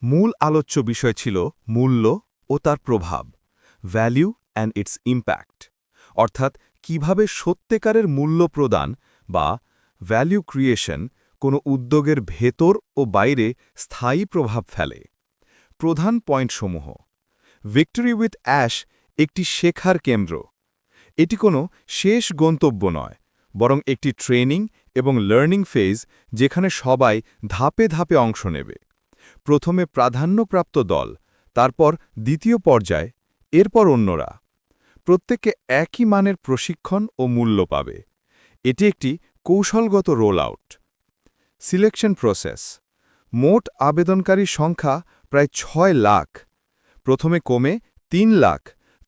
মূল আলোচ্য বিষয় ছিল মূল্য ও তার প্রভাব, ভ্যালু অ্যান্ড ইটস ইম্প্যাক্ট, অর্থাৎ কিভাবে সত্যিকারের মূল্য প্রদান বা ভ্যালু ক্রিয়েশন কোনো উদ্যোগের ভেতর ও বাইরে স্থায়ী প্রভাব ফেলে। প্রধান পয়েন্টসমূহ: ভিক্টরি উইথ অ্যাশ একটি শেখার কেন্দ্র। এটি কোনো শেষ গন্তব্য নয়, বরং একটি ট্রেনিং এবং লার্নিং ফেজ, যেখানে সবাই ধাপে ধাপে অংশ নেবে। প্রথমে প্রাধান্যপ্রাপ্ত দল, তারপর দ্বিতীয় পর্যায়, এরপর অন্যরা। প্রত্যেকে একই মানের প্রশিক্ষণ ও মূল্য পাবে। এটি একটি কৌশলগত রোল আউট। সিলেকশন প্রসেস: মোট আবেদনকারীর সংখ্যা প্রায় 6 লাখ। প্রথমে কমে 3 লাখ,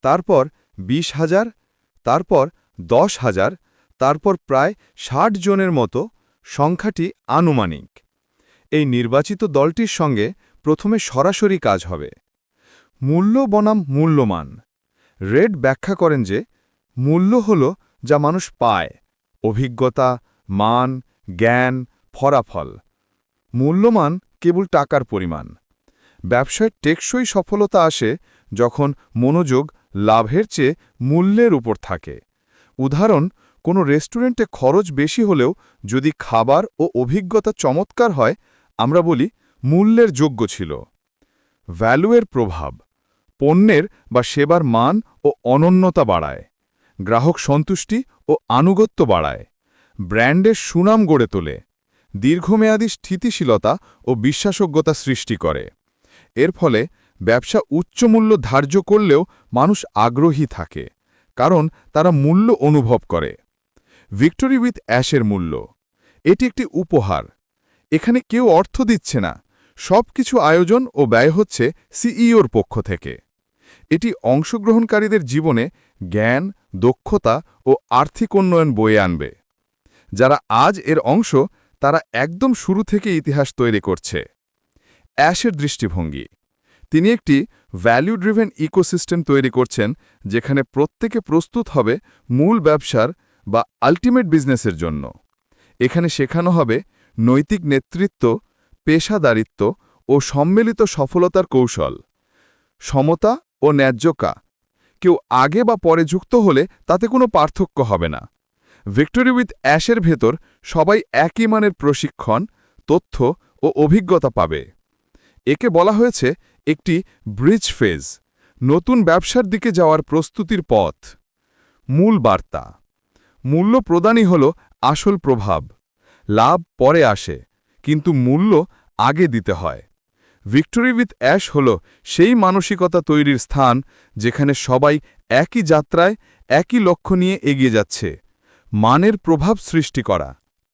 তারপর 20,000, তারপর 10,000, তারপর প্রায় 60 জনের মতো। সংখ্যাটি আনুমানিক। এই নির্বাচিত দলটির সঙ্গে প্রথমে সরাসরি কাজ হবে। মূল্য বনাম মূল্যমান। রেড ব্যাখ্যা করেন যে মূল্য হল যা মানুষ পায়: অভিজ্ঞতা, মান, জ্ঞান, ফলাফল। মূল্যমান কেবল টাকার পরিমাণ। ব্যবসায় টেকসই সফলতা আসে যখন মনোযোগ লাভের চেয়ে মূল্যের উপর থাকে। উদাহরণ: কোনো রেস্টুরেন্টে খরচ বেশি হলেও যদি খাবার ও অভিজ্ঞতা চমৎকার হয়, আমরা বলি মূল্যের যোগ্য ছিল। ভ্যালুয়ের প্রভাব: পণ্যের বা সেবার মান ও অনন্যতা বাড়ায়, গ্রাহক সন্তুষ্টি ও আনুগত্য বাড়ায়, ব্র্যান্ডের সুনাম গড়ে তোলে, দীর্ঘমেয়াদী স্থিতিশীলতা ও বিশ্বাসযোগ্যতা সৃষ্টি করে। এর ফলে ব্যবসা উচ্চমূল্য ধার্য করলেও মানুষ আগ্রহী থাকে, কারণ তারা মূল্য অনুভব করে। ভিক্টরি উইথ অ্যাশের মূল্য: এটি একটি উপহার। এখানে কেউ অর্থ দিচ্ছে না, সব কিছু আয়োজন ও ব্যয় হচ্ছে সিইওর পক্ষ থেকে। এটি অংশগ্রহণকারীদের জীবনে জ্ঞান, দক্ষতা ও আর্থিক উন্নয়ন বয়ে আনবে। যারা আজ এর অংশ, তারা একদম শুরু থেকে ইতিহাস তৈরি করছে। অ্যাশের দৃষ্টিভঙ্গি: তিনি একটি ভ্যালু ড্রিভেন ইকোসিস্টেম তৈরি করছেন, যেখানে প্রত্যেকে প্রস্তুত হবে মূল ব্যবসার বা আল্টিমেট বিজনেসের জন্য। এখানে শেখানো হবে নৈতিক নেতৃত্ব, পেশাদারিত্ব ও সম্মিলিত সফলতার কৌশল। সমতা ও ন্যায্যতা: কেউ আগে বা পরে যুক্ত হলে তাতে কোনো পার্থক্য হবে না। ভিক্টরি উইথ অ্যাশের ভেতর সবাই একই মানের প্রশিক্ষণ, তথ্য ও অভিজ্ঞতা পাবে। একে বলা হয়েছে একটি ব্রিজ ফেজ, নতুন ব্যবসার দিকে যাওয়ার প্রস্তুতির পথ। মূল বার্তা: মূল্য প্রদানই হল আসল প্রভাব। লাভ পরে আসে, কিন্তু মূল্য আগে দিতে হয়। ভিক্টরি উইথ অ্যাশ হল সেই মানসিকতা তৈরির স্থান, যেখানে সবাই একই যাত্রায় একই লক্ষ্য নিয়ে এগিয়ে যাচ্ছে: মানের প্রভাব সৃষ্টি করা।